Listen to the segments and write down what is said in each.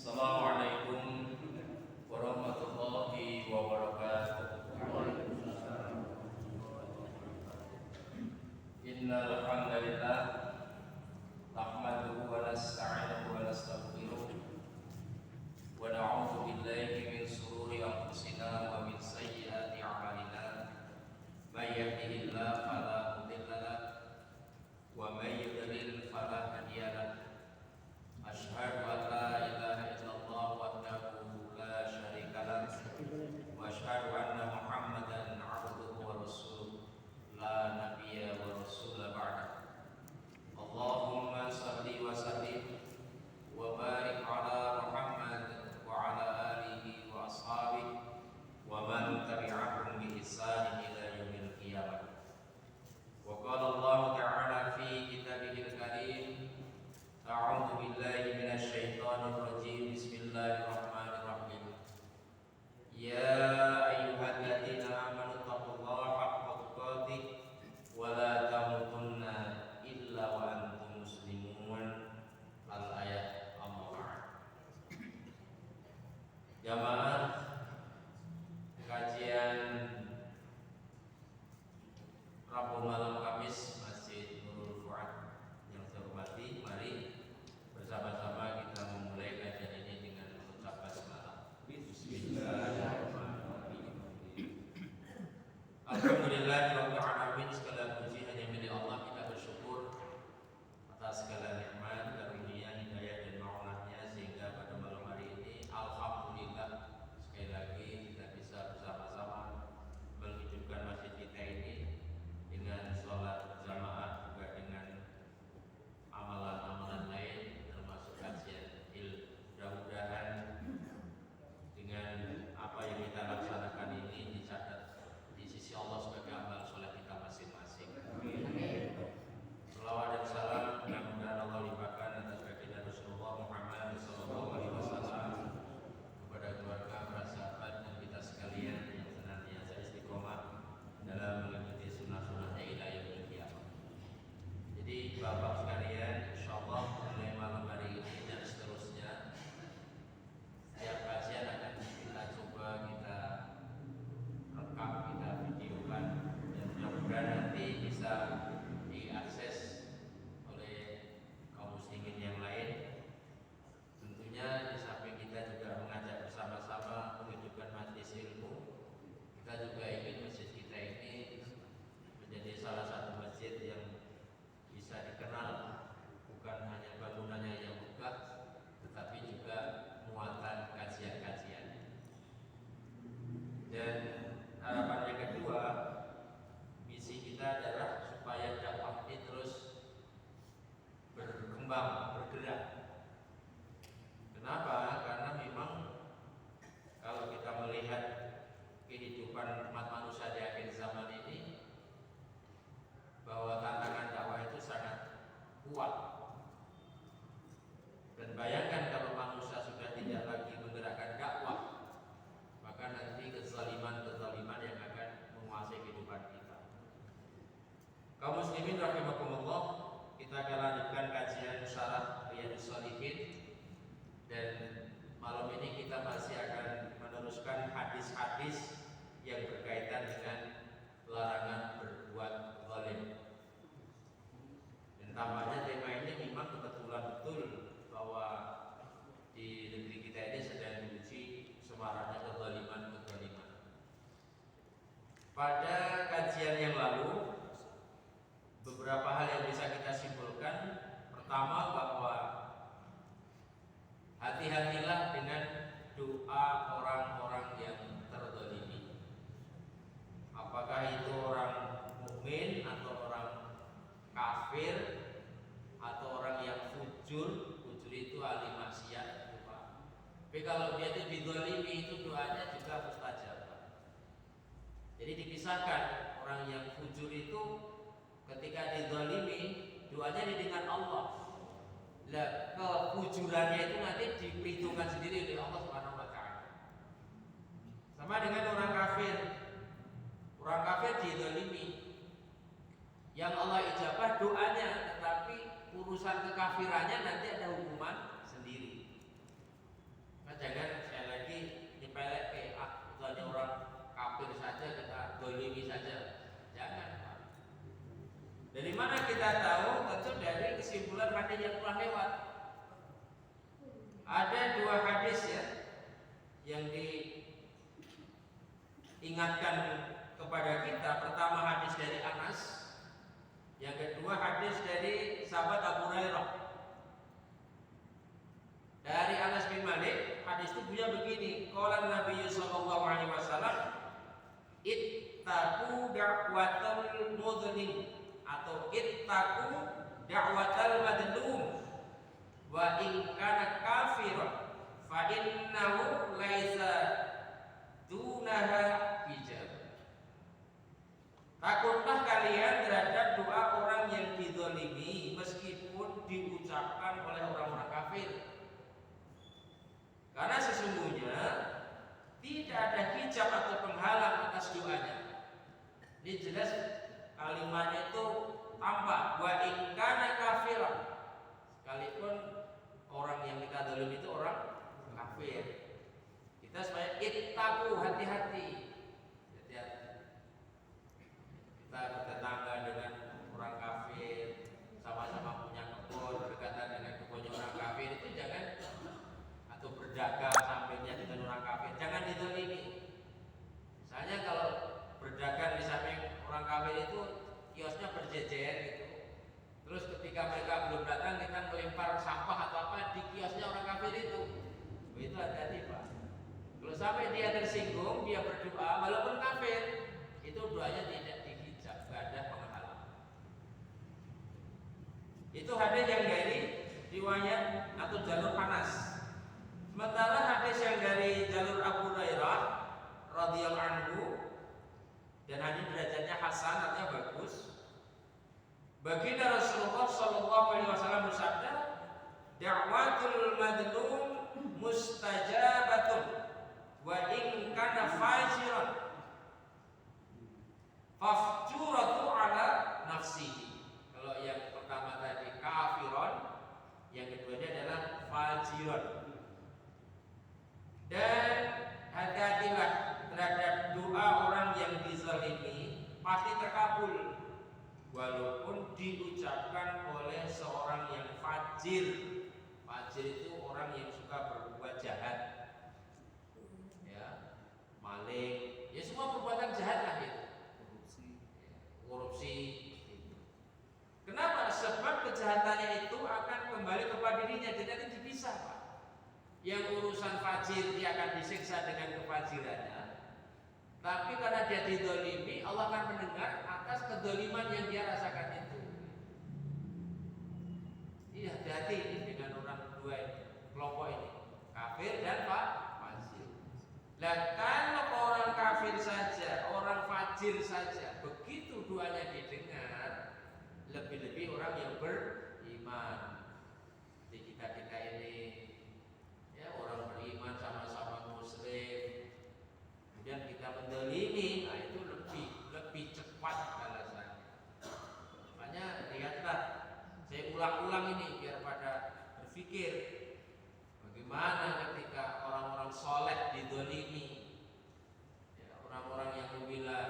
Assalamualaikum warahmatullahi wabarakatuh. Innal hamdalillah nahmaduhu wa nasta'inuhu wa nastaghfiruh wa na'udzu billahi min shururi anfusina wa min sayyiati a'malina. May yahdihillahu fala mudilla lahu wa may yudlil fala hadiya lahu. Asyhadu an la ilaha illallah wahdahu la syarika lah wa asyhadu anna Muhammadan abduhu wa rasuluh la nabiyya wa rasula ba'da. Allahumma shalli wa sallim wa barik ala Muhammad wa ala alihi wa ashabihi wa man tabi'ahum bi ihsan ila yaumil qiyamah. Wa qala Allah ta'ala fi kitabihil karim, a'udzu billahi minasy syaithanir rajim. Bismillahirrahmanirrahim. Ya ayyuhalladzina amanu taqullaha haqqa tuqatih wa la tamutunna illa wa antum muslimun. Al-ayat amma ba'd. Jamaah kajian Rabu malam Kamis Masjid Nurul Fuad yang saya hormati, mari bersama-sama kita memulai kajian ini dengan mengucap basmalah. Bismillahirrahmanirrahim. Alhamdulillahirabbil alamin. Segala puji hanya milik Allah. Kita bersyukur atas segala nikmat, karunia, hidayah dan maunahnya sehingga pada malam hari ini alhamdulillah sekali lagi kita bisa bersama-sama menghidupkan masjid kita ini dengan sholat berjamaah, juga dengan amalan-amalan lain termasuk kajian ilmu. Mudah-mudahan dengan apa yang kita laksanakan ini dicatat di sisi Allah sebagai amal soleh kita masing-masing. Shalawat dan salam mudah-mudahan Allah limpahkan atas baginda Rasulullah Muhammad SAW, kepada keluarga, para sahabat dan kita sekalian yang senantiasa istiqomah dalam mengikuti sunnah-sunnahnya ila yaumil qiyamah. Jadi Bapak sekalian, insyaallah mulai malam hari ini dan seterusnya setiap kajian akan kita coba kita rekam, kita videokan, dan mudah-mudahan nanti bisa diakses oleh kaum muslimin yang lain. Tentunya di samping kita juga mengajak bersama-sama menghidupkan majelis ilmu, kita juga ingin masjid kita ini menjadi salah satu masjid yang bisa dikenal bukan hanya bangunannya yang megah, tetapi juga muatan kajian-kajian. Dan harapan yang kedua, misi kita adalah supaya dakwah ini terus berkembang, bergerak. Kenapa? Karena memang kalau kita melihat kehidupan umat manusia di akhir zaman ini, bahwa tantangan dakwah itu sangat kuat. Dan bayangkan kalau manusia sudah tidak lagi menggerakkan dakwah, maka nanti kezaliman-kezaliman yang akan menguasai kehidupan kita. Kaum muslimin rahimakumullah, kita akan lanjutkan kajian syarah Riyadhus Shalihin, dan malam ini kita masih akan meneruskan hadis-hadis yang berkaitan dengan larangan berbuat zalim. Dan tampaknya tema ini memang kebetulan betul bahwa di negeri kita ini sedang diuji semaraknya kezaliman-kezaliman. Pada kajian yang lalu, beberapa hal yang bisa kita simpulkan. Pertama, bahwa hati-hatilah dengan doa orang-orang yang terzalimi. Apakah itu orang mukmin atau orang kafir atau orang yang fujur. Fujur itu ahli maksiat, lupa. Tapi kalau dia itu dizalimi, itu doanya juga mustajab. Jadi dipisahkan. Orang yang fujur itu ketika dizalimi, doanya didengar Allah. Lah, kefujurannya itu nanti diperhitungkan sendiri oleh Allah Subhanahu wa taala. Sama dengan orang kafir. Orang kafir dizalimi, yang Allah ijabah doanya, tetapi urusan kekafirannya nanti ada hukuman sendiri. jangan sekali lagi nyepelek ke itu hanya orang kafir saja kita dolimi saja, jangan. Dari mana kita tahu? Tentu dari kesimpulan hadis yang telah lewat. Ada dua hadis ya yang diingatkan kepada kita. Pertama hadis dari Anas, yang kedua hadis dari sahabat Abu Hurairah. Dari Anas bin Malik, hadis itu bunyinya begini: qala Nabi sallallahu alaihi wasallam, ittaqu da'watal mudhlim, atau ittaqu da'watal madlum wa in kana kafiran fa innahu laisa dunaha hijab. Takutlah kalian terhadap doa orang yang dizalimi meskipun diucapkan oleh orang-orang kafir, karena sesungguhnya tidak ada hijab atau penghalang atas doanya. Ini jelas kalimatnya itu tambah wa in kana kafiran, sekalipun orang yang kita zalim itu orang kafir. Kita supaya ittaqu, hati-hati. Kita bertetangga dengan orang kafir, sama-sama punya kebun, berdekatan dengan kebunnya orang kafir, itu jangan, atau berdagang sampingnya dengan orang kafir, jangan dizalimi. Misalnya kalau berdagang di samping orang kafir itu kiosnya berjejer gitu, terus ketika mereka belum datang kita melempar sampah atau apa di kiosnya orang kafir itu hati-hati Pak. Kalau sampai dia tersinggung, dia berdoa walaupun kafir, itu doanya tidak dihijab, tidak ada penghalang. Itu hadis yang dari riwayat atau jalur Anas. Sementara hadis yang dari jalur Abu Hurairah radhiyallahu anhu, dan hadis derajatnya hasan, artinya bagus. Baginda Rasulullah sallallahu alaihi wasallam bersabda, da'watul madlum mustajabatun wa in kana fajiran fafjuratu ala nafsihi. Kalau yang pertama tadi kafiron, yang keduanya adalah fajiron. Dan hati-hatilah terhadap doa orang yang dizalimi, pasti terkabul walaupun diucapkan oleh seorang yang fajir. Fajir itu orang yang suka berbuat jahat, ya, maling, ya semua perbuatan jahat lah itu, korupsi. Kenapa? Sebab kejahatannya itu akan kembali kepada dirinya, tidak dipisah Pak. Yang urusan fajir dia akan disiksa dengan kefajirannya, tapi karena dia dizalimi, Allah akan mendengar atas kezaliman yang dia rasakan itu. Iya, hati-hati ini dengan orang dua ini, kelompok ini, kafir dan fajir. Dan kalau orang kafir saja, orang fajir saja, begitu doanya didengar, lebih-lebih orang yang beriman. Di kita ini, ya, orang beriman sama-sama muslim, kemudian kita mendolimi, nah itu lebih cepat balasannya. Makanya lihatlah, saya ulang-ulang ini biar pada berpikir bagaimana ketika orang-orang soleh didolimi, ya, orang-orang yang membela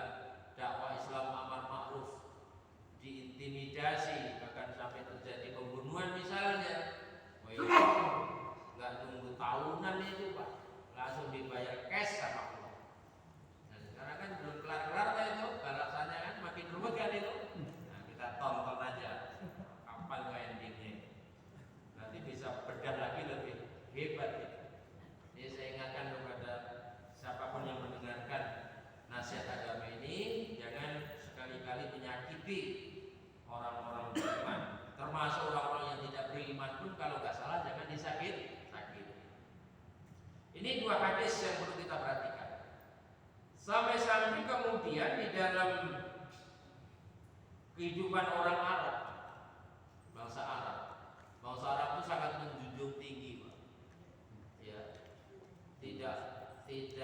dakwah Islam amar ma'ruf diintimidasi, bahkan sampai terjadi pembunuhan misalnya. Nggak nunggu tahunan itu Pak, langsung dibayar cash sama Allah. Nah sekarang kan belum kelar-kelar itu balasannya kan makin rumit kan itu. Nah kita tonton aja kapan endingnya. Nanti bisa bedah lagi lebih hebat gitu. Jadi saya ingatkan kepada siapapun yang mendengarkan nasihat agama ini, jangan sekali-kali menyakiti orang-orang beriman, termasuk orang-orang yang tidak beriman pun kalau nggak salah jangan disakiti. Ini dua hadis yang perlu kita perhatikan. Sampai-sampai kemudian di dalam kehidupan orang Arab, bangsa Arab itu sangat menjunjung tinggi, Pak. Ya, tidak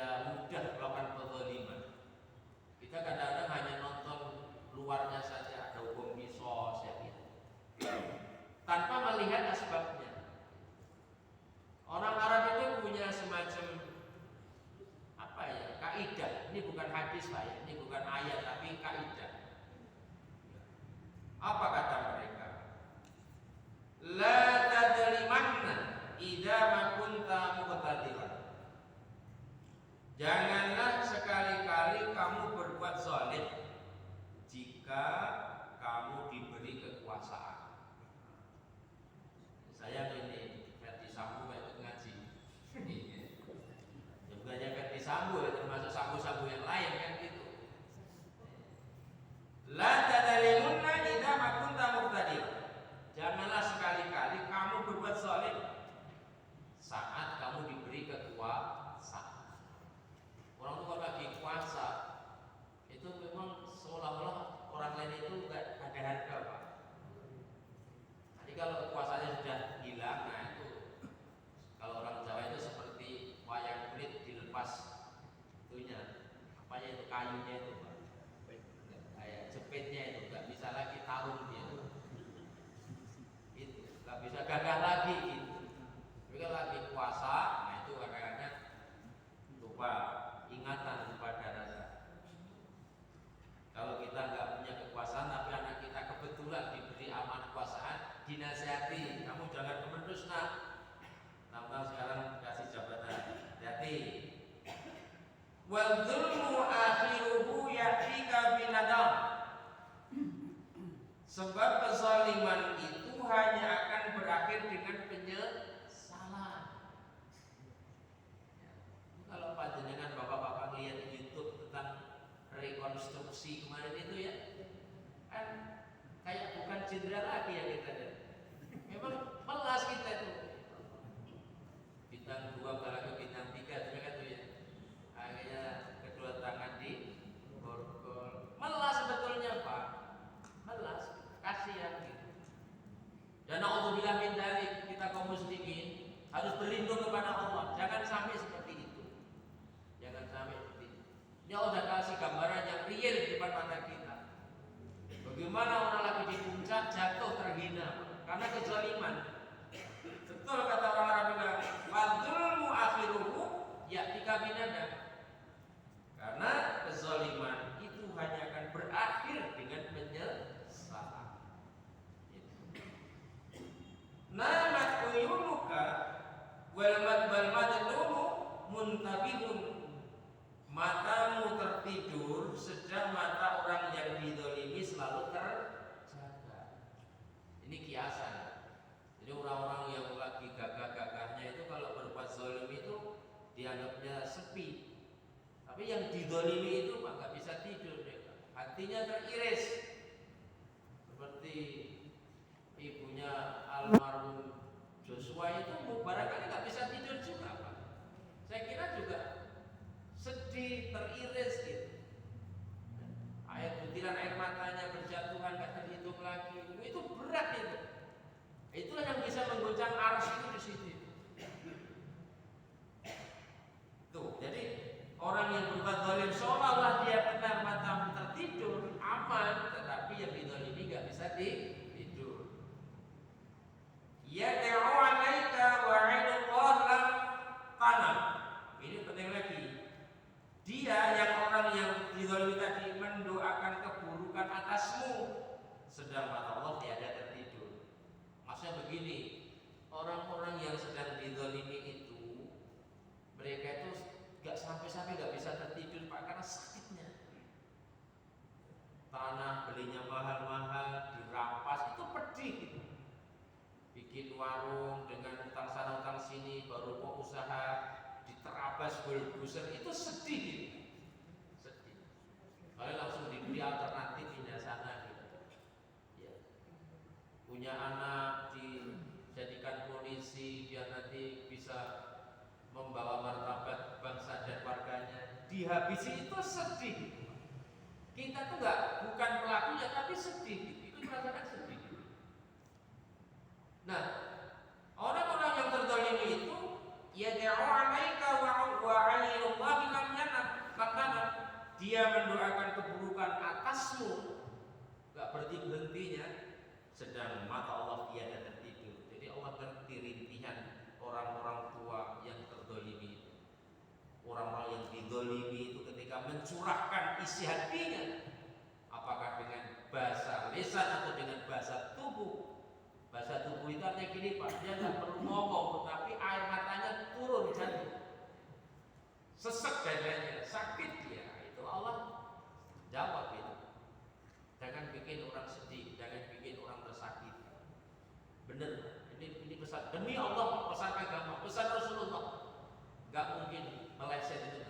mudah melakukan kezaliman. Kita kadang-kadang hanya nonton luarnya saja, ada hukum kisos ya gitu, tanpa melihat asbabnya. Orang Arab itu punya semacam Sebab kezaliman itu hanya akan berakhir dengan penyesalan. Kalau panjenengan bapak-bapak lihat di YouTube tentang rekonstruksi kemarin itu ya, kan kayak bukan jenderal lagi ya kita lihat. Memang melas kita itu. Bintang 2 kalah ke bintang 3 itu kan tuh ya. Akhirnya kedua tangan di borgol. Melas sebetulnya Pak. Melas, kasihan gitu. Dan naudzubillah min dzalik, kita kaum muslimin harus berlindung kepada Allah. Jangan sampai seperti itu. Jangan sampai seperti itu. Ini Allah sudah kasih gambaran yang real di depan mata kita. Bagaimana orang lagi di puncak jatuh terhina karena kezaliman. Betul kata orang Arab bilang, "Fadzulmu akhiruhu ya'tika binadam." Karena kezaliman itu hanya akan berakhir dengan penyesalan. Namat uyunuka wal madlulu muntabihun. Matamu tertidur sedang mata orang yang didolimi selalu terjaga. Ini kiasan. Jadi orang-orang yang lagi gagah-gagahnya itu kalau berbuat zalim itu dianggapnya sepi. Tapi yang didolimi itu Pak nggak bisa tidur mereka. Hatinya teriris. Seperti ibunya almarhum Joshua itu barangkali nggak bisa tidur juga Pak. Saya kira juga sedih, teriris gitu. Butiran air matanya berjatuhan gak terhitung lagi. Itu berat itu. Itulah yang bisa menggoncang arsy itu di situ. Tuh, jadi orang yang berbuat zalim seolah-olah dia benar matamu tertidur, aman, tetapi yang dizalimi gak bisa tidur. Ya da'u 'alaika wa 'ainullah lam tanam. Ini penting lagi. Dia yang orang yang dizalimi tadi mendoakan keburukan atasmu, sedang mata Allah tiada tertidur. Maksudnya begini, orang-orang yang sedang dizalimi itu, mereka itu gak sampai-sampai gak bisa tertidur Pak karena sakitnya. Tanah belinya mahal-mahal, dirampas, itu pedih. Bikin warung dengan utang sana utang sini, baru mau usaha diterabas bulldozer, itu sedih. Sedih. Kalian langsung diberi alternatif pindah sana gitu. Ya. Punya anak dijadikan polisi biar nanti bisa membawa martabat bangsa dan warganya, dihabisi, itu sedih. Kita tuh bukan pelakunya tapi sedih. Itu merasakan sedih. Nah, orang-orang yang terzalimi itu ya da'u 'alaika wa 'ainullah lam yanam. Dia mendoakan keburukan atasmu, gak berhenti-hentinya, sedang mata Allah tiada tertidur. Jadi Allah ngerti rintihan orang-orang tua yang terzalimi. Orang-orang yang dizalimi itu ketika mencurahkan isi hatinya, apakah dengan bahasa lisan atau dengan bahasa tubuh. Bahasa tubuh itu artinya gini Pak, dia nggak perlu ngomong, tetapi air matanya turun jatuh, sesek dadanya, sakit dia. Itu Allah jawab itu. Jangan bikin orang sedih, jangan bikin orang tersakiti. Bener, ini pesan demi Allah, pesan agama, pesan Rasulullah. Gak mungkin meleset itu.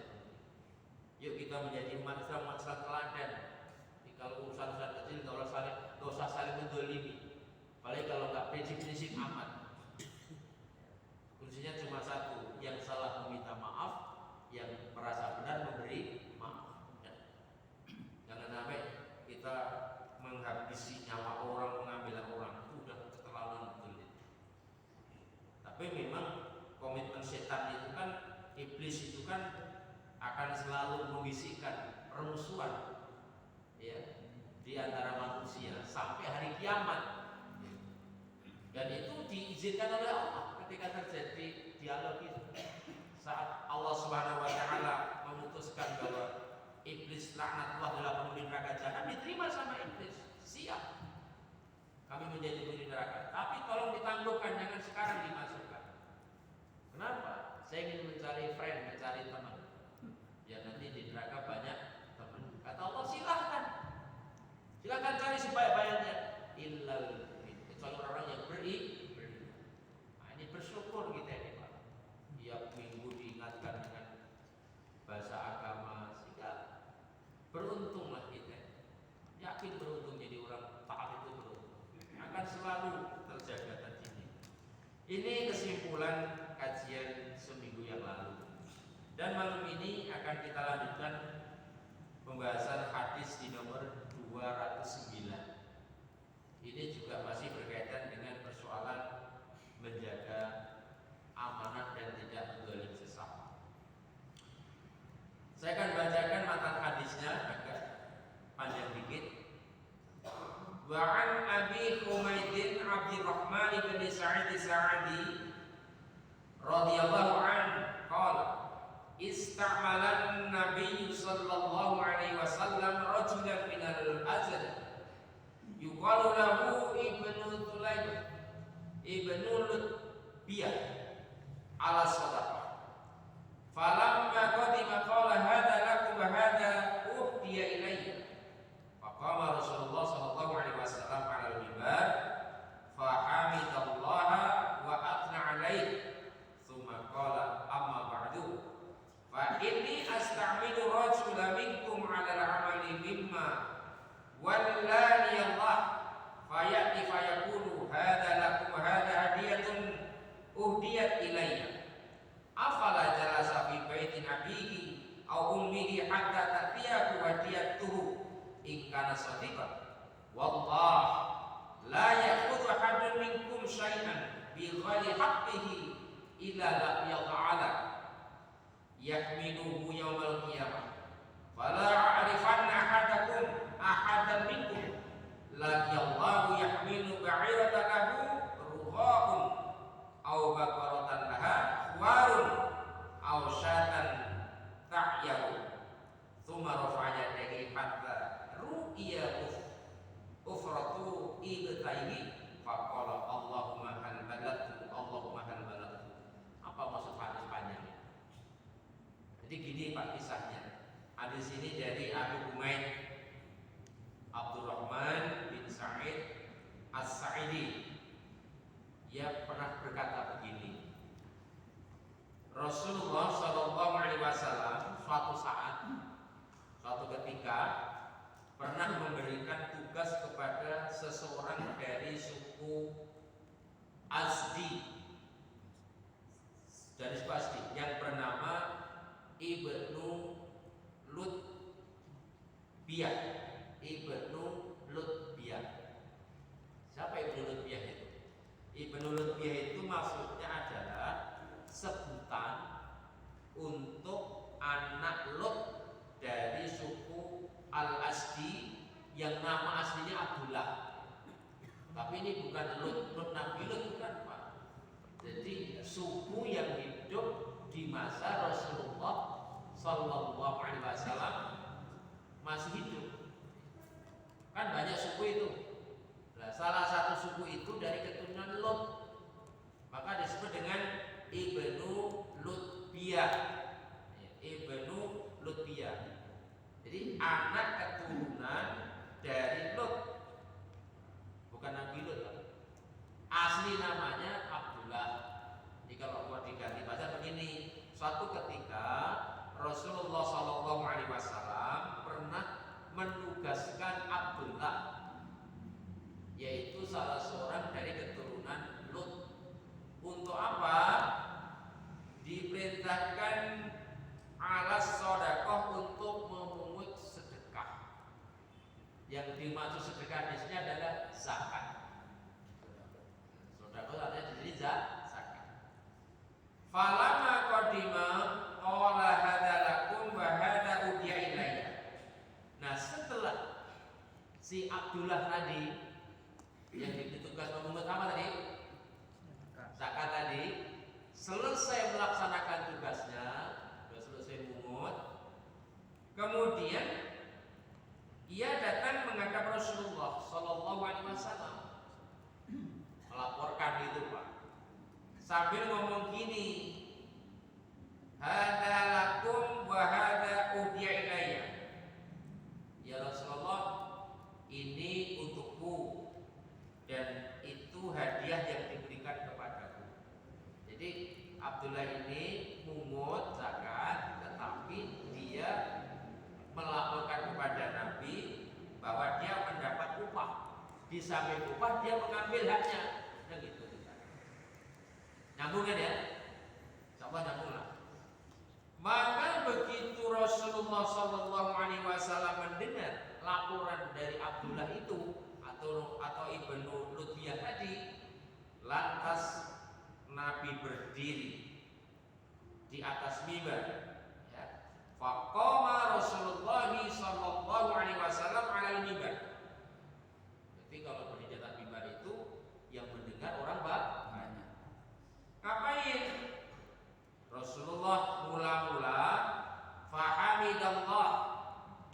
Yuk kita menjadi umat Islam teladan. Kalau urusan-urusan kecil nggak usah saling mendolimi. Paling kalau nggak prinsip-prinsip aman. Kuncinya cuma satu, yang salah meminta maaf, yang merasa benar memberi maaf. Jangan sampai kita menghabisi nyawa orang, mengambil orang, itu udah keterlaluan betul. Tapi memang komitmen setan itu kan, iblis itu kan akan selalu membisikkan permusuhan ya di antara manusia sampai hari kiamat. Dan itu diizinkan oleh Allah ketika terjadi dialog itu. Saat Allah Subhanahu wa taala memutuskan bahwa iblis laknatullah adalah penghuni neraka jahanam, diterima sama iblis. Siap. Kami menjadi penghuni neraka. Tapi tolong ditangguhkan, jangan sekarang dimasukkan. Kenapa? Saya ingin mencari friend, mencari teman. Ya nanti di neraka banyak teman. Kata Allah, silahkan cari sebaik-baiknya. Ini kesimpulan kajian seminggu yang lalu. Dan malam ini akan kita lanjutkan pembahasan hadis di nomor 209. Ini juga masih berkaitan dengan persoalan menjaga amanah dan tidak menzalim sesama. Saya akan bacakan matan hadisnya agak panjang dikit. Wa an Abi Humaydin Abdurrahman bin Sa'id Sa'di radhiyallahu anhu qala ista'malan Nabi sallallahu alaihi wasallam rajulan minal Azd yuqalu lahu Ibnu Tulayb Ibnu Lutbiyah ala sadaqah falamma qadima qala hadza lakum wa hadza uhdiya ilayya faqama Rasulullah sallallahu alaihi wasallam ala al-mimbar fa hamidallaha wa athna alaihi thumma qala amma ba'du fa inni asta'milu rajulan minkum 'ala al-'amali mimma wallani Allah fayati fayaqulu hadza lakum wa hadza hadiyatun uhdiyat ilayya afala jalasa fi baitin abihi aw ummihi hatta ta'tiyahu hadiyatuhu in kana sadiqan wallah la ya'khudhu ahadun minkum syai'an bi ghairi haqqihi illa laqiya ta'ala yahmiluhu yawmal qiyamah fala a'rifanna ahadakum ahadan minkum laqiyallahu yahmilu ba'iratan lahu rugha'un aw baqaratan laha khwarun aw syatan ta'yahu thumma rafa'a yadayhi hatta ru'iya ufratu ibtayhi faqala Allahumma hal balagtu Allahumma hal balagtu. Apa maksud hadis panjang? Jadi gini Pak kisahnya. Hadis ini dari Abu Humaid Abdurrahman bin Sa'id As-Sa'idi. Ia pernah berkata begini. Rasulullah Shallallahu Alaihi Wasallam suatu ketika pernah memberikan tugas kepada seseorang dari suku Azdi yang bernama Ibnu Lutbiyah. Siapa Ibnu Lutbiyah itu? Ibnu Lutbiyah itu maksudnya adalah sebutan untuk anak Lut dari suku Al-Asdi yang nama aslinya Abdullah. Tapi ini bukan Lut Nabi Lut, bukan Pak. Jadi suku yang hidup di masa Rasulullah Sallallahu Alaihi Wasallam masih hidup. Kan banyak suku itu. Nah, salah satu suku itu dari keturunan Lut, maka disebut dengan Ibnu Lutbiyah. Ibnu Lutbiyah. Jadi anak keturunan dari Lut, bukan Nabi Lut. Asli namanya Abdullah. Jadi kalau buat diganti bahasa begini, suatu ketika Rasulullah Shallallahu Alaihi Wasallam pernah menugaskan Abdullah, yaitu salah seorang dari keturunan Lut, untuk apa? Diperintahkan alas sedekah untuk memungut sedekah. Yang dimaksud sedekah di sini adalah zakat. Sedekah artinya jadi zakat. Falama qadima qala hadza lakum wa hadza udiya ilayya. Nah, setelah si Abdullah tadi yang ditugas memungut apa tadi? Zakat tadi, selesai melaksanakan tugasnya, sudah selesai memungut, kemudian ia datang menghadap Rasulullah Sallallahu Alaihi Wasallam, melaporkan itu Pak, sambil ngomong gini, hadza lakum wa hadza udiya ilayya. Ya Rasulullah, ini untukku dan itu hadiah yang diberikan kepadaku. Jadi Abdullah ini mungut zakat, tetapi dia melaporkan kepada Nabi bahwa dia mendapat upah. Di samping upah dia mengambil haknya. Dan gitu. Nyambung kan ya? Insyaallah nyambung lah. Maka begitu Rasulullah Shallallahu Alaihi Wasallam mendengar laporan dari Abdullah itu atau Ibnu Lutbiyah tadi, lantas Nabi berdiri di atas mimbar. Ya. Faqama Rasulullah Shallallahu Alaihi Wasallam alal mimbar. Jadi kalau berdiri di atas mimbar itu yang mendengar orang banyak. Ngapain? Rasulullah mula-mula fahamidallah,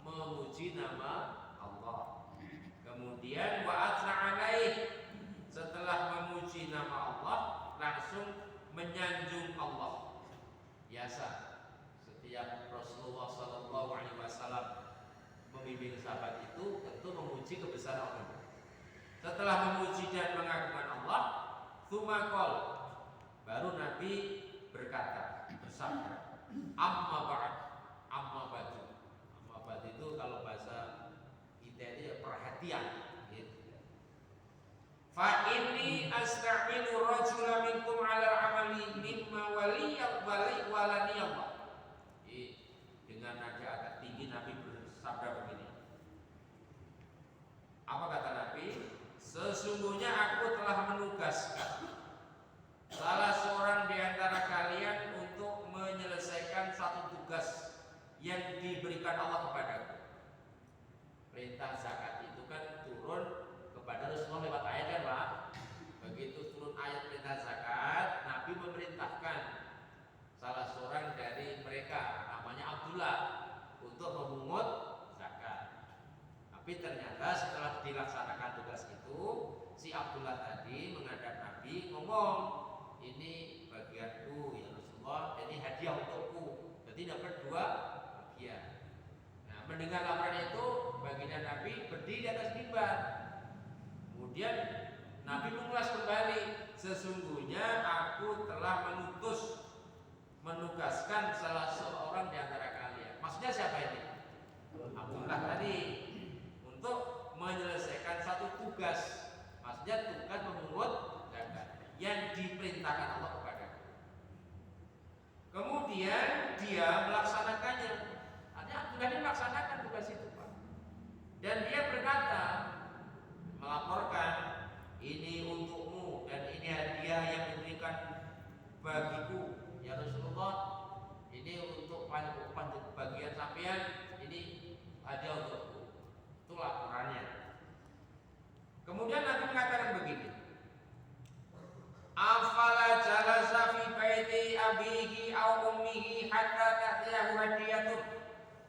memuji nama Allah. Kemudian wa athna alaih, setelah memuji nama Allah langsung menyanjung Allah. Biasa setiap Rasulullah sallallahu alaihi wasallam membimbing sahabat itu tentu memuji kebesaran Allah. Setelah memuji dan mengagungkan Allah, tsumma qol, baru Nabi berkata, bersabda, amma ba'd itu kalau bahasa kita itu perhatian gitu. Fa inni asta'minu rajula minkum 'ala amali mimma walani Allah. Dengan nada agak tinggi Nabi bersabda begini. Apa kata Nabi? Sesungguhnya aku telah menugaskan salah seorang di antara kalian untuk menyelesaikan satu tugas yang diberikan Allah kepadaku. Perintah zakat itu kan turun kepada Rasulullah lewat ayat kan Pak? Begitu turun ayat perintah zakat, Nabi memerintahkan salah seorang dari mereka namanya Abdullah untuk memungut zakat. Tapi ternyata setelah dilaksanakan tugas itu, si Abdullah tadi menghadap Nabi ngomong, ini bagianku ya Rasulullah, ini hadiah untukku. Jadi dapat 2 bagian. Nah, mendengar laporan itu, baginda Nabi berdiri di atas mimbar. Kemudian Nabi mengulas kembali, sesungguhnya aku telah menugaskan salah seorang di antara kalian. Maksudnya siapa ini? Abdullah tadi, untuk menyelesaikan satu tugas. Maksudnya tugas memungut zakat yang diperintahkan Allah kepadaku. Kemudian dia melaksanakannya. Artinya Abdullah ini melaksanakan tugas itu, Pak. Dan dia berkata, melaporkan, ini untukmu dan ini hadiah yang diberikan bagiku ya Rasulullah. Ini untuk bagian sampean, ini hadiah untukku. Itu laporannya. Kemudian Nabi mengatakan begini, afala jalasa fi baiti abihi aw ummihi hatta ta'tiyahu hadiyatun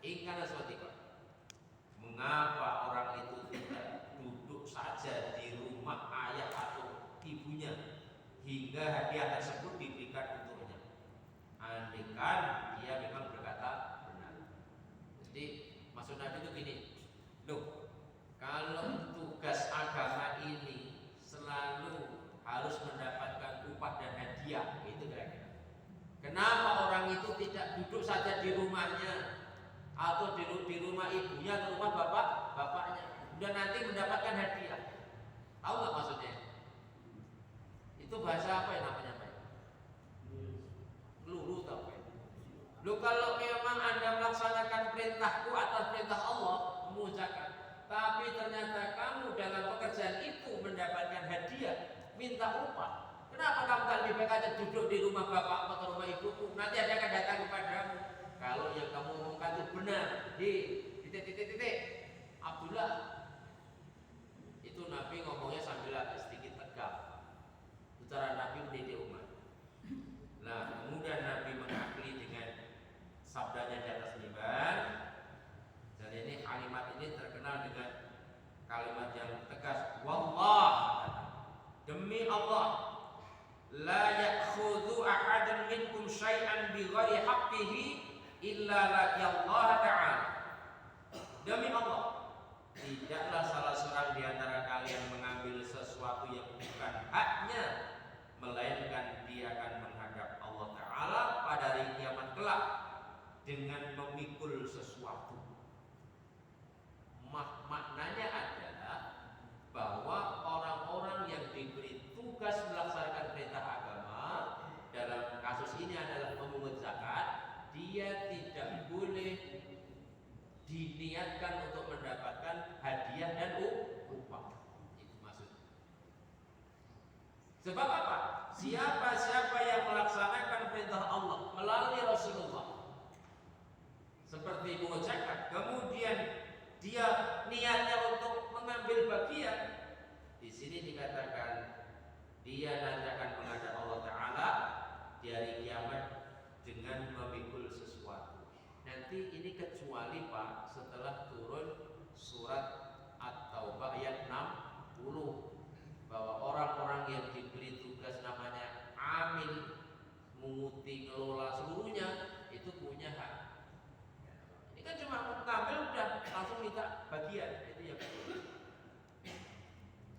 in kana sadiqan. Mengapa orang itu tidak duduk saja di rumah ayah atau ibunya hingga hadiah tersebut diberikan untuknya? Andaikan dia memang berkata benar. Jadi maksud Nabi itu gini, loh, kalau tugas agama ini selalu harus mendapatkan upah dan hadiah, itu kira-kira. Kenapa orang itu tidak duduk saja di rumahnya atau di rumah ibunya atau rumah bapaknya, dan nanti mendapatkan hadiah? Tahu nggak maksudnya? Itu bahasa apa ya namanya, Pak? Lulu tahu ya? Lu kalau memang Anda melaksanakan perintahku atas perintah Allah, mengucapkan, tapi ternyata kamu dalam pekerjaan itu mendapatkan hadiah, minta upah. Kenapa kamu tak lebih baik aja duduk di rumah bapak atau rumah ibuku? Nanti ada akan datang kepadamu. Kalau yang kamu omongkan itu benar, di titik. Abdullah itu Nabi ngomongnya sambil agak sedikit tegap. Cara Nabi mendidik umat. Nah, kemudian Nabi mengakhiri dengan sabdanya di atas mimbar. Dan ini kalimat ini terkenal dengan kalimat yang tegas. Wallah, demi Allah, la ya'khudhu ahadun minkum syai'an bighairi haqqihi illa laqiyallaha ta'ala. Demi Allah, tidaklah salah seorang di antara kalian mengambil sesuatu yang bukan haknya, melainkan dia akan menghadap Allah Ta'ala pada hari kiamat kelak dengan memikul sesuatu. Maknanya adalah bahwa orang-orang yang diberi tugas melaksanakan perintah agama dia tidak boleh diniatkan untuk mendapatkan hadiah dan upah. Itu maksudnya. Sebab apa? Siapa yang melaksanakan perintah Allah melalui Rasulullah seperti mengucapkan, kemudian dia niatnya untuk mengambil bagian, di sini dikatakan dia nanti akan menghadap Allah Ta'ala di hari kiamat dengan memikul sesuatu. Nanti ini kecuali Pak setelah turun surat At-Taubah ayat 60 bahwa orang-orang yang diberi tugas namanya amil, menguti, ngelola seluruhnya itu punya hak. Ini kan cuma mengambil udah langsung minta bagian, itu yang betul.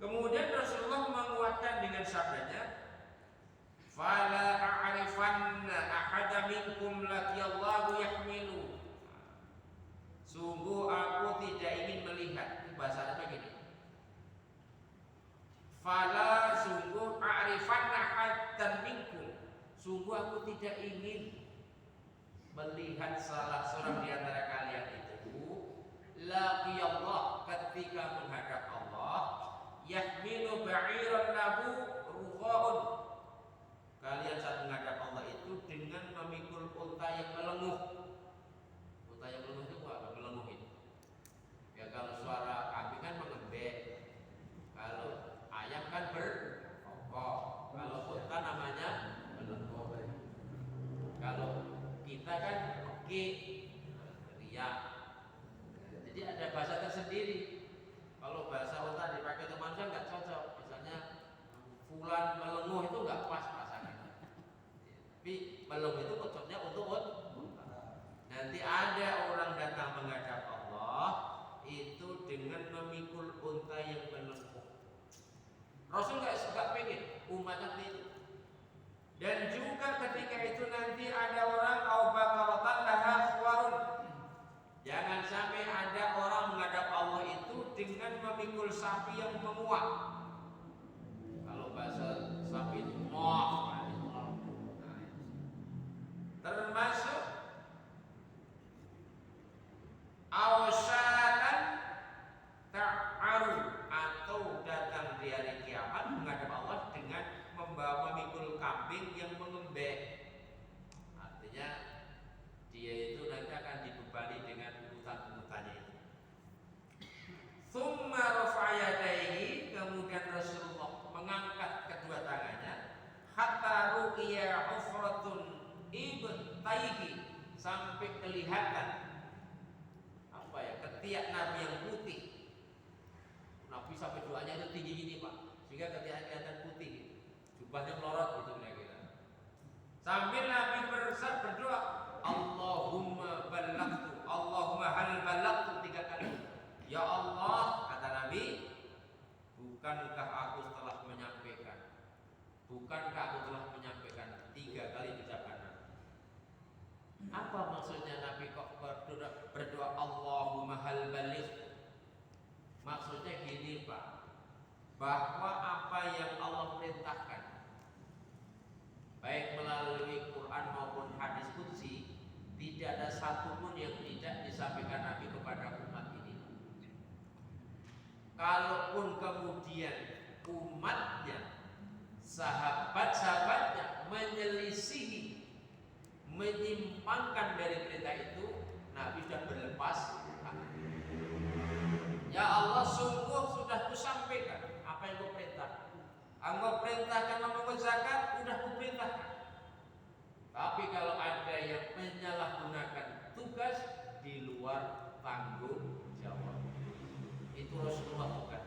Kemudian Rasulullah menguatkan dengan sabdanya, "Fala a'rifanna ahada minkum laqiyallahu yahmilu." Sungguh aku tidak ingin melihat. Ini bahasa apa gini? Fala sungguh a'rifanna ahadan minkum. Sungguh aku tidak ingin melihat salah seorang di antara kalian itu laqiyallah ketika menghadap Allah yahmilu ba'iran lahu ruqaun. Kalian saat menghadap Allah itu dengan memikul unta yang melenguh. Unta yang melenguh itu apa? Melenguh itu. Ya kalau suara kambing kan mengembek. Kalau ayam kan berkokok. Kalau unta namanya melenguh. Kalau kita kan oke, riak. Jadi ada bahasa tersendiri. Kalau bahasa unta dipakai untuk manusia nggak cocok. Misalnya fulan melenguh itu nggak pas pasangan. Tapi melenguh itu cocoknya untuk unta. Nanti ada orang datang menghadap Allah itu dengan memikul unta yang melenguh. Rasul nggak pengen umatnya itu. Dan juga ketika itu nanti ada orang aubakaratan laha khwarun. Jangan sampai ada orang menghadap Allah itu dengan memikul sapi yang menguap. Kalau bahasa sapi itu moh. Termasuk awsatan ta'aru atau datang di hari kiamat menghadap Allah dengan membawa memikul kambing yang mengembek. Artinya dia itu nanti akan dibebani dengan pungutan-pungutannya itu. Tsumma rafa'a yadayhi, kemudian Rasulullah mengangkat kedua tangannya hatta ruqiya ufratun ibtaihi, sampai kelihatan apa ya, ketiak Nabi yang putih. Nabi sampai doanya itu tinggi gini Pak, sehingga ketiaknya kelihatan putih, jubahnya melorot gitu kira-kira. Sambil Nabi berdoa, Allahumma ballagtu, Allahumma hal ballagtu 3 kali. Ya Allah, kata Nabi, bukankah aku telah menyampaikan? Bukankah aku telah menyampaikan? 3 kali diucapkan Nabi. Apa maksudnya Nabi kok berdoa Allahumma hal ballagtu? Maksudnya gini Pak, bahwa apa yang Allah perintahkan baik melalui Quran maupun hadis qudsi, tidak ada satupun yang tidak disampaikan Nabi kepada umat ini. Kalaupun kemudian umatnya, sahabat-sahabatnya menyelisihi, menyimpangkan dari perintah itu, Nabi sudah berlepas tangan. Ya Allah, sungguh sudah kusampaikan apa yang kau perintah. Engkau perintahkan memungut zakat, sudah kuperintahkan. Tapi kalau ada yang menyalahgunakan tugas di luar tanggung jawab, itu Rasulullah bukan.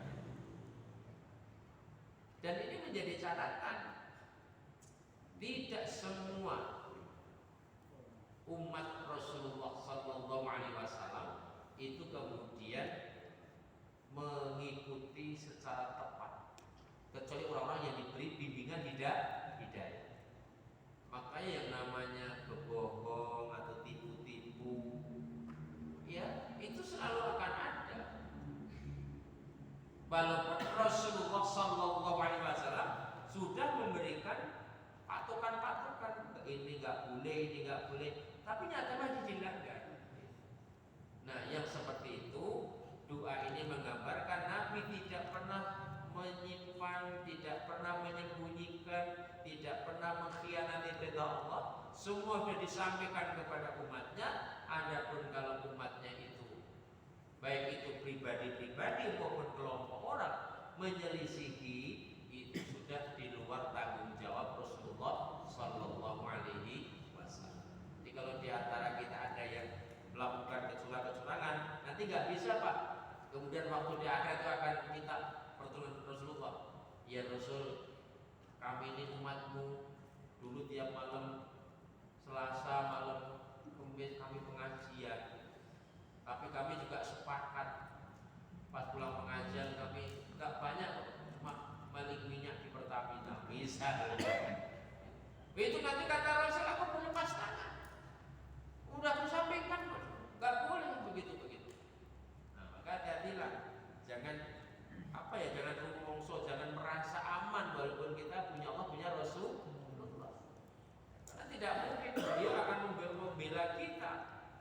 Dan ini menjadi catatan, tidak semua umat Rasulullah Sallallahu Alaihi Wasallam itu kemudian mengikuti secara tepat, kecuali orang-orang yang diberi bimbingan hidayah. Makanya yang namanya berbohong atau tipu-tipu, ya itu selalu akan ada. Walaupun Rasulullah Sallallahu Alaihi Wasallam sudah memberikan patokan-patokan, ini nggak boleh, ini nggak boleh, tapi nyatanya dilanggar. Nah, yang seperti itu doa ini menggambarkan Nabi tidak pernah menyimpan, tidak pernah menyembunyikan, tidak pernah mengkhianati ridha Allah. Semua sudah disampaikan kepada umatnya. Adapun kalau umatnya itu, baik itu pribadi-pribadi maupun kelompok orang, menyelisihi, itu sudah di luar tanggung jawab Rasulullah Sallallahu Alaihi Wasallam. Jadi kalau di antara kita ada yang melakukan kecurangan, nanti nggak bisa Pak. Kemudian waktu di akhirat itu akan minta pertolongan Rasulullah. Ya Rasul, kami ini umatmu, dulu tiap malam Selasa malam Kamis kami pengajian, tapi kami juga sepakat pas pulang pengajian kami nggak banyak balik minyak di Pertamina, bisa. Itu nanti kata Rasul, aku berlepas tangan. Udah aku sampaikan, nggak boleh begitu. Nah, maka hati-hatilah, jangan jangan rumongso, jangan merasa aman walaupun kita punya Allah, punya Rasulullah. Karena tidak mungkin dia akan membela kita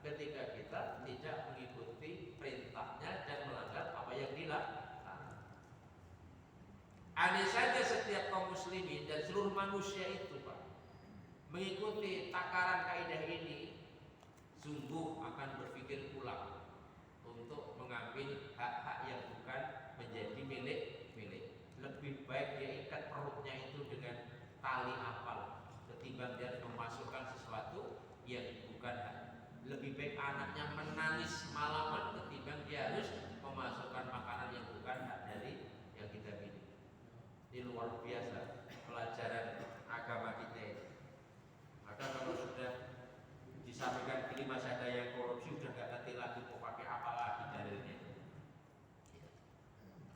ketika kita tidak mengikuti perintahnya dan melanggar apa yang dilarang. Andai saja setiap kaum muslimin dan seluruh manusia itu Pak mengikuti takaran kaidah ini, sungguh akan berpikir ulang untuk mengambil hak-hak yang bukan menjadi milik. Lebih baik dia ikat perutnya itu dengan tali apal ketimbang dia memasukkan sesuatu yang bukan hak. Lebih baik anaknya menangis malaman ketimbang dia harus memasukkan makanan yang bukan hak dari yang kita pilih. Ini luar biasa pelajaran agama kita ini. Maka kalau sudah disampaikan ini masih ada yang korupsi, sudah gak ngerti lagi mau pakai apa lagi dalilnya.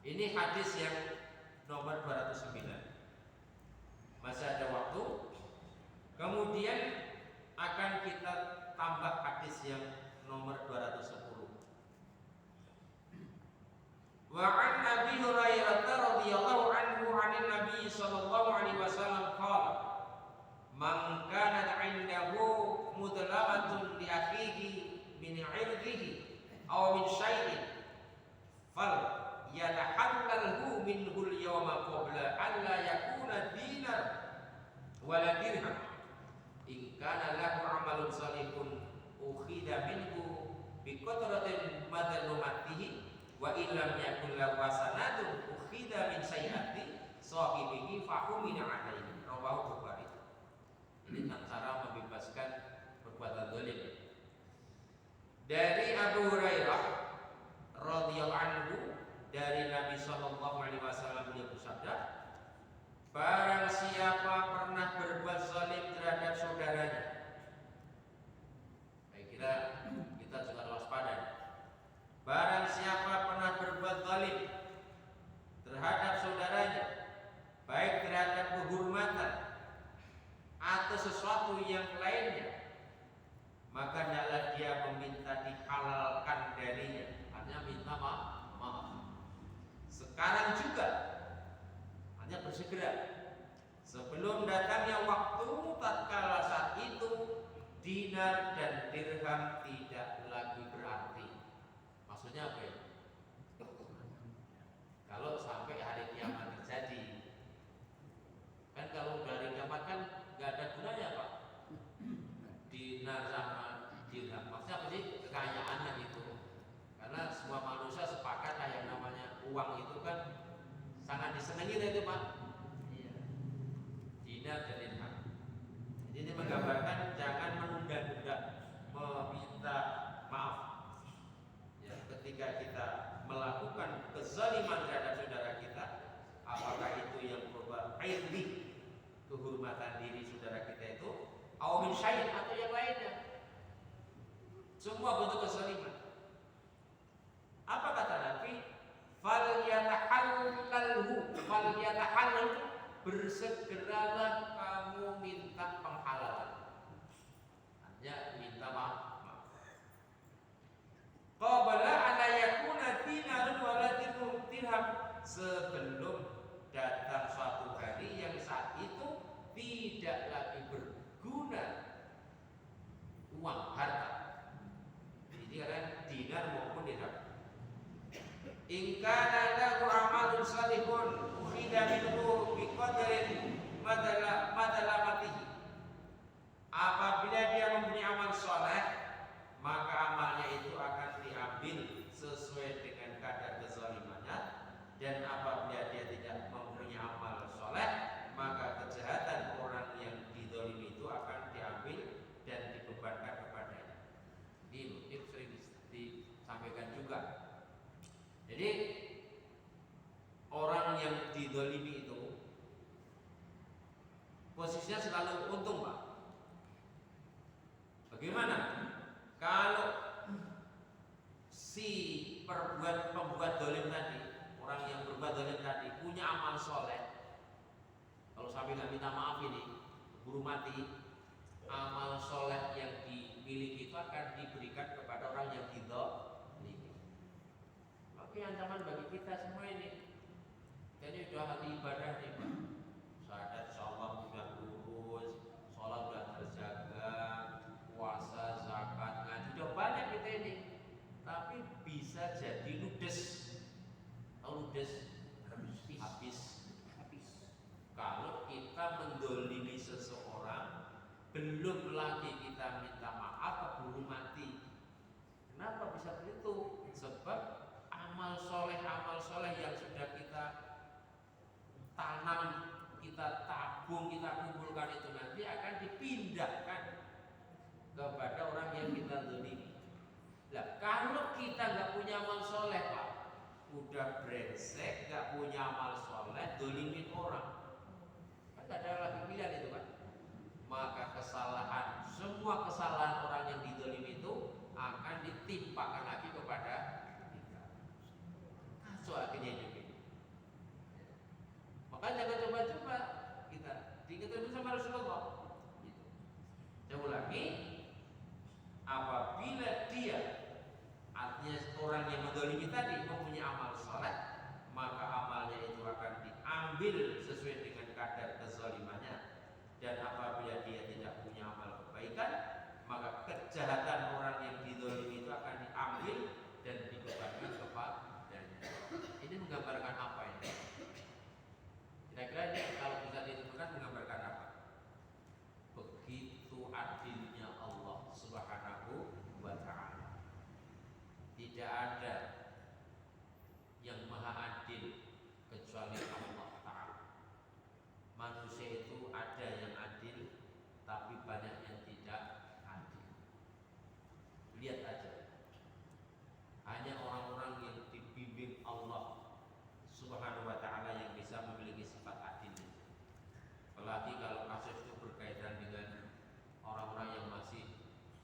Ini hadis yang nomor 209. Masih ada waktu. Kemudian akan kita tambah hadis yang nomor 210. Wa an Abi Hurairah radhiyallahu anhu 'anil Nabi sallallahu alaihi wasallam qala man kana 'indahu mudlamatun li akhihi min 'irdihi aw min syai'in fal yatahallalhu minhu al-yawma qabla an la yakuna dinar wala dirham in kana lahu 'amalun salihun ukhida minhu bi qadratin madlumatihi wa illam yakun lahu hasanatun ukhida min sayyi'ati sahibihi fa humina 'alaihi rawahu Bukhari. Ini cara membebaskan perbuatan zalim. Dari Abu Hurairah radhiyallahu anhu dari Nabi sallallahu alaihi wasallam beliau bersabda, barang siapa pernah berbuat zalim terhadap saudaranya. Baik, kita juga waspada. Barang siapa pernah berbuat zalim terhadap saudaranya, baik terhadap kehormatan atau sesuatu yang lainnya, maka hendaklah dia meminta dihalalkan darinya. Artinya minta maaf. Sekarang juga, hanya bersegera sebelum datangnya waktu tatkala saat itu dinar dan dirham tidak lagi berarti. Maksudnya apa ya? Kalau sampai hari kiamat terjadi, kan kalau dari kiamat kan nggak ada gunanya Pak. Dinar sama dirham, maksudnya apa sih? Kekayaannya itu. Karena semua manusia sepakat lah yang namanya uang itu kan sangat disenangi itu Pak. Iya. Dinar dan dirham. Jadi ini menggambarkan jangan menunda-nunda meminta maaf. Ya, ketika kita melakukan kezaliman terhadap saudara kita, apakah itu yang berupa irdi, kehormatan diri saudara kita itu, atau min syai'in atau yang lainnya, semua bentuk kezaliman. Apa kata Nabi? Falyatahallalhu, bersegeralah kamu minta penghalalan. Hanya minta maaf. Qabla an yakuna dinarun wala dirham, sebelum datang suatu hari yang saat itu tidak lagi berguna Dan apabila dia tidak mempunyai amal soleh, maka kejahatan orang yang dizalimi itu akan diambil dan dibebankan kepadanya. Ini sering disampaikan juga. Jadi orang yang dizalimi itu posisinya selalu untung, Pak. Bagaimana? Kalau si pembuat dolim tadi, orang yang berbuat dolim tadi punya amal soleh, kalau sampai nggak minta maaf ini, keburu mati, amal soleh yang dimiliki itu akan diberikan kepada orang yang dizalimi. Maka ancaman bagi kita semua ini. Jadi sudah hati ibadah nih, Pak. Syahadat insyaallah sudah lurus, sholat sudah terjaga, puasa, zakat, ngaji sudah banyak kita ini. Tapi bisa jadi ludes. Tahu ludes? Habis. Kalau kita mendolimi seseorang, belum lagi kita minta maaf, keburu mati. Kenapa bisa begitu? Sebab amal soleh yang sudah kita tanam, kita tabung, kita kumpulkan itu nanti akan dipindahkan kepada orang yang kita zalimi. Nah, kalau kita nggak punya amal soleh, Pak, udah brengsek, nggak punya amal soleh, zalimin orang, kan nggak ada lagi pilihan itu, kan? Maka semua kesalahan orang yang dizalimi itu akan ditimpakan lagi kepada kita. Kacau akhirnya hidup ini. Maka jangan coba-coba kita diingatkan sama Rasulullah. Gitu. Saya ulangi, apabila dia, artinya orang yang menzalimi tadi mempunyai amal saleh, maka amalnya itu akan diambil sesuai dengan kadar kezalimannya. Dan apabila dia tidak punya amal kebaikan, maka kejahatan orang yang dizalimi itu akan diambil dan dibebankan kepadanya. Ini menggambarkan apa ini? Kira-kira ini kalau bisa ditentukan menggambarkan apa? Begitu adilnya Allah Subhanahu wa ta'ala. Tidak ada yang maha adil kecuali Allah Ta'ala. Manusia itu ada yang adil, tapi banyak yang tidak adil. Lihat aja, hanya orang-orang yang dibimbing Allah Subhanahu wa ta'ala yang bisa memiliki sifat adil. Apalagi kalau kasus itu berkaitan dengan orang-orang yang masih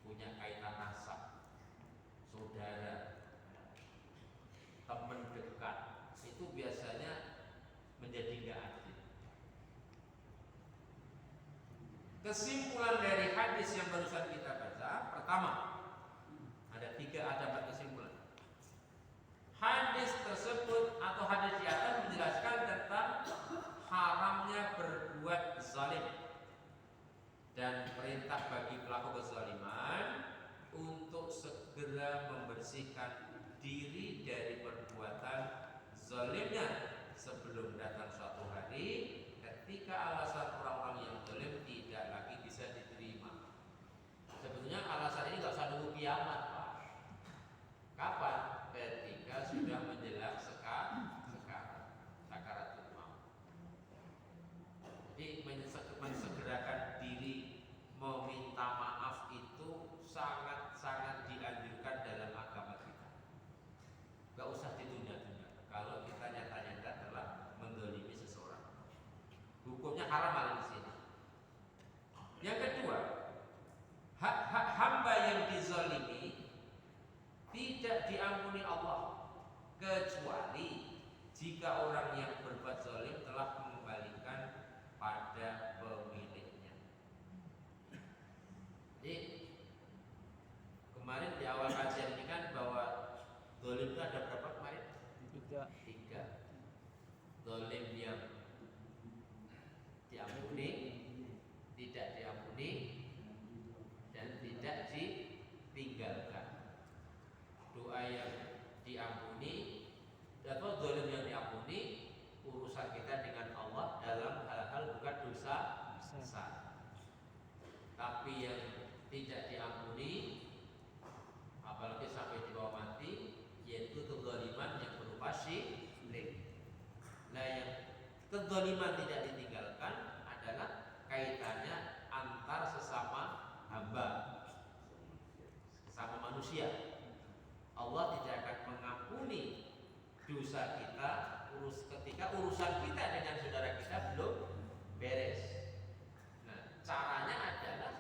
punya kaitan nasab, saudara, teman dekat, itu biasanya menjadi nggak adil. Kesimpulan dari hadis yang barusan kita baca, pertama, ada 4 kesimpulan. Hadis tersebut atau hadis di atas menjelaskan tentang haramnya berbuat zalim dan perintah bagi pelaku kezaliman untuk segera membersihkan diri dari perbuatan zalimnya sebelum datang suatu hari ketika alasan orang-orang yang zalim tidak lagi bisa diterima. Sebetulnya alasan ini nggak usah nunggu kiamat, Pak. Kapan? Ketika sudah menjelang sakaratul maut. Jadi mensegerakan diri meminta maaf itu sangat-sangat dianjurkan dalam agama kita. Gak usah ditunda-tunda. Kalau kita nyata-nyata telah menzalimi seseorang, hukumnya haram malah di sini. Yang kedua, hak hamba yang dizalimi tidak diampuni Allah kecuali jika orang yang berbuat zalim telah mengembalikan pada pemiliknya. Jadi kemarin di awal kajian ini kan bahwa zalim itu ada berapa kemarin? 3. Zalim yang diampuni, tidak diampuni, dan tidak ditinggalkan. Doa yang diampuni atau zalim yang diampuni, urusan kita dengan Allah dalam hal-hal bukan dosa Kedzaliman tidak ditinggalkan adalah kaitannya antar sesama hamba, sesama manusia. Allah tidak akan mengampuni dosa kita ketika urusan kita dengan saudara kita belum beres. Nah, caranya adalah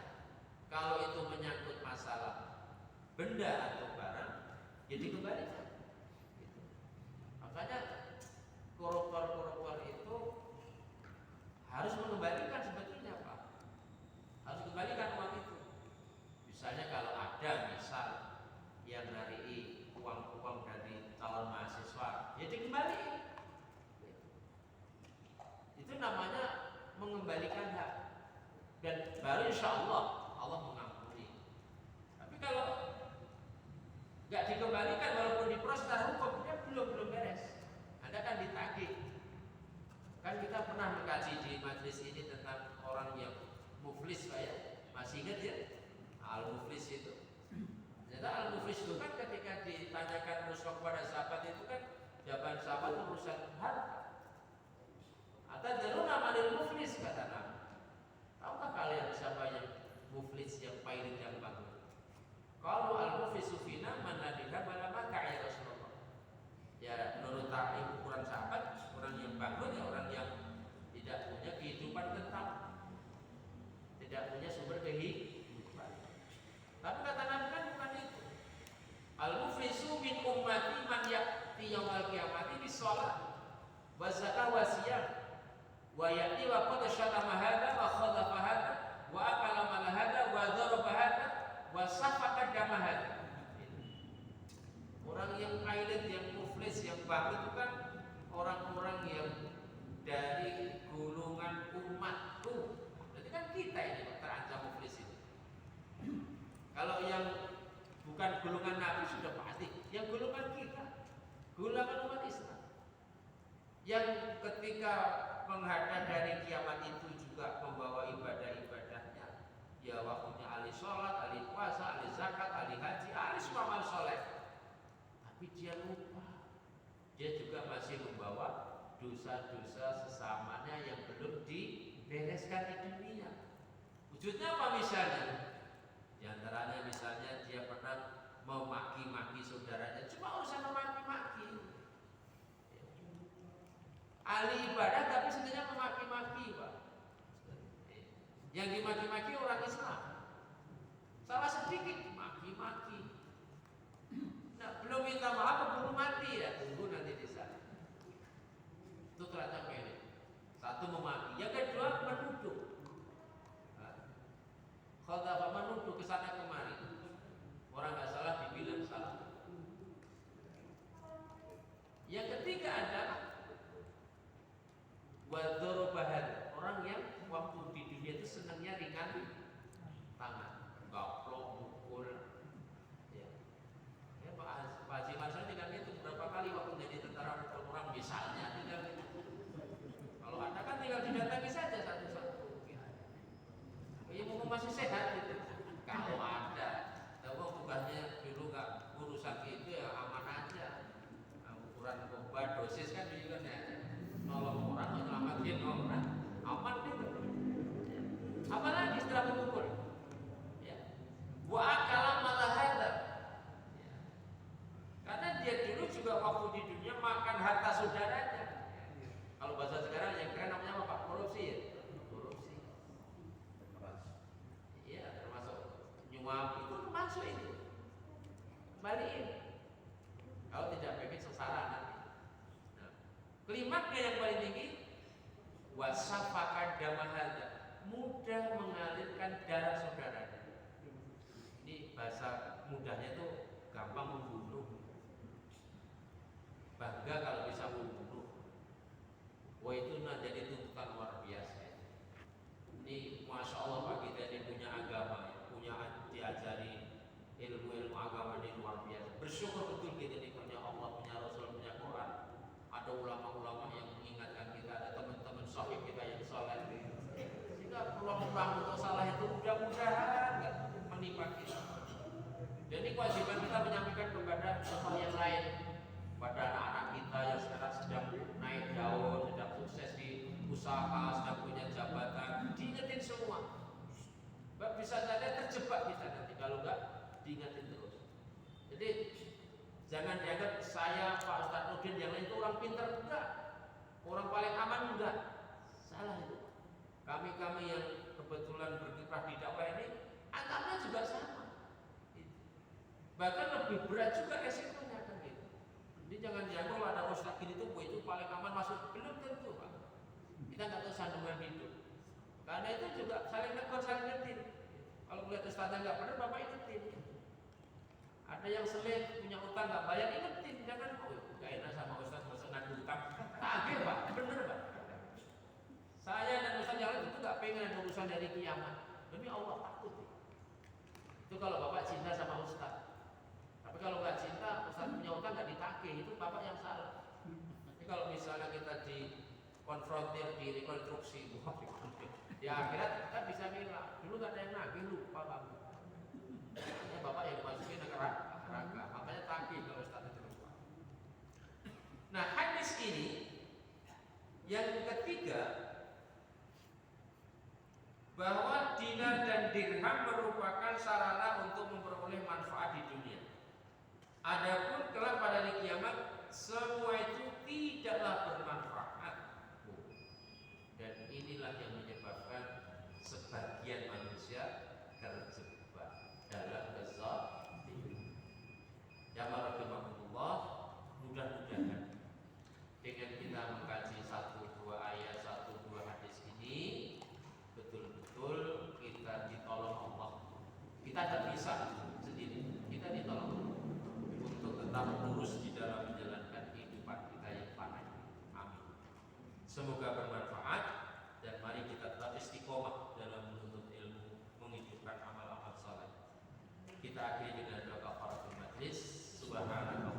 kalau itu menyangkut masalah benda atau barang, ya dikembalikan. Gitu. Makanya koruptor itu harus mengembalikan sebetulnya, Pak. Harus kembalikan uang itu. Misalnya kalau ada yang narii uang dari calon mahasiswa, ya dikembalikan. Itu namanya mengembalikan hak. Dan baru insya Allah mengampuni. Tapi kalau nggak dikembalikan walaupun diproses secara hukum, dia belum beres. Anda kan ditagih. Kan kita pernah mengkaji di majelis ini tentang orang yang muflis, Pak ya. Masih ingat ya? Al-muflis itu. Ternyata al-muflis itu kan ketika ditanyakan Rasulullah kepada sahabat itu kan jawaban sahabat urusan harta. Atadruna manil muflis, kata Nabi. Tahukah kalian siapa yang muflis, yang pailit, yang bangkrut? Kalau al-muflisu fina man la dirham wala mata' ya Rasulullah. Ya menurut ukuran sahabat, orang yang bangkrut ya orang yang tidak punya kehidupan tetap, tidak punya sumber kehidupan. Tapi kata Nabi kan bukan itu. Al-muflisu min ummati man ya'ti yaumal qiyamati bis shalah wa zakah wa siyam wa ya'ti wa qad syatama hadza wa khadhafa hadza wa akala mal hadza wa dharaba hadza wa safaka dama hadza. Orang yang pailit, yang muflis, yang bangkrut itu kan orang-orang yang dari golongan umatku. Berarti kan kita ini terancam muflis itu. Kalau yang bukan golongan Nabi sudah pasti, yang golongan kita, golongan umat Islam, yang ketika menghadap dari kiamat itu juga membawa ibadah-ibadahnya, ya waktunya ahli sholat, ahli puasa, ahli zakat, ahli haji, ahli semua amal soleh. Tapi dia lupa, dia juga masih membawa dosa-dosa sesamanya yang belum dibereskan di dunia. Wujudnya apa misalnya? Di antaranya misalnya dia pernah memaki-maki saudaranya, cuma urusan memaki-maki. Ahli ibadah tapi sebenarnya memaki-maki, Pak. Yang dimaki-maki orang Islam. Salah sedikit maki-maki. Nah, belum minta maaf belum mati ya, tunggu nanti di sana. Itu ternyata ini. Satu memaki, yang kedua menuduh. Khotbah menuduh ke sana kemari. Orang nggak salah dibilang salah. Yang ketiga adalah wadorobahan, orang yang waktu di dunia itu senangnya ringan tangan, gaplok, mukul. Ya Pak Haji Mansur tidak itu berapa kali waktu jadi tentara mukul orang misalnya tidak gitu. Kalau Anda kan tinggal didatangi saja satu-satu. Ya mau masih sehat gitu. Kalau ada, tapi bukannya dulu nggak urusan itu ya aman aja. Ukuran obat dosis kan juga aja. Nolong orang, menyelamatin orang, aman gitu. Apalagi setelah memukul, ya. Wa akala malahada. Ya. Karena dia dulu juga waktu di dunia makan harta saudaranya. Kalau bahasa sekarang yang keren namanya apa Pak? Korupsi ya. Korupsi. Iya, termasuk nyuap itu masuk itu. Kembaliin. Kalau tidak pengen sengsara nanti. Nah, klimaknya yang paling tinggi wasafaka damahada, mudah mengalirkan darah saudaranya. Ini bahasa mudahnya itu gampang membunuh. Bangga kalau bisa membunuh. Wah itu jadi tuntutan luar biasa. Ini masya Allah Pak, kita ini punya agama, punya diajari ilmu-ilmu agama ini luar biasa. Bersyukur betul kita ini punya Allah, punya Rasul, punya Quran. Ada ulama-ulama yang mengingatkan kita, ada teman-teman sahih kita yang saleh. Sehingga peluang-peluang untuk salah itu mudah-mudahan menimpa kita. Dan ini kewajiban kita menyampaikan kepada sesama yang lain, pada anak-anak kita yang sekarang sedang naik daun, sedang sukses di usaha, sedang punya jabatan, diingetin semua. Bisa saja terjebak kita nanti kalau enggak diingetin terus. Jadi jangan dianggap saya Pak Ustadz Nurdin yang lain itu orang pintar, enggak. Orang paling aman enggak. Salah itu. Kami yang kebetulan berkiprah di dakwah ini antaranya juga sama. Bahkan lebih berat juga resikonya kan gitu. Jadi jangan dianggap kalau ada ustaz gini tuh itu paling aman masuk, belum tentu Pak. Kita nggak tahu sandungan hidup. Karena itu juga saling negur, saling ngetin. Kalau melihat ustaznya nggak benar, bapak ingetin. Ada yang selit punya utang nggak bayar, ingetin. Jangan nggak enak sama ustaz masuk ngadu utang. Tagih Pak, bener Pak. Saya dan ustaz yang lain itu nggak pengen ada urusan dari kiamat. Demi Allah takut. Itu kalau bapak cinta sama ustaz. Tapi kalau nggak cinta, ustaz punya utang nggak ditagih, itu bapak yang salah. Jadi kalau misalnya kita dikonfrontir, direkonstruksi, di akhirat kita bisa bilang, dulu nggak ada yang nagih, lupa kamu. Makanya bapak yang masukin neraka, makanya tagih kalau ustaz itu lupa. Nah hadis ini yang ketiga, bahwa dinar dan dirham merupakan sarana untuk memperoleh manfaat di dunia. Adapun kelak pada hari kiamat semua itu tidaklah bermanfaat. Dan inilah yang menyebabkan sebagian manusia terjebak dalam kezaliman. Ya rahimahullah, mudah-mudahan dengan kita mengkaji 1-2 ayat, 1-2 hadis ini betul-betul kita ditolong Allah. Kita tidak bisa sendiri, kita ditolong untuk tetap lurus di dalam menjalankan kehidupan kita yang fana. Amin. Semoga bermanfaat dan mari kita tetap istiqomah dalam menuntut ilmu, menghidupkan amal-amal saleh. Kita akhiri dengan doa kafaratul majlis. Subhanallah.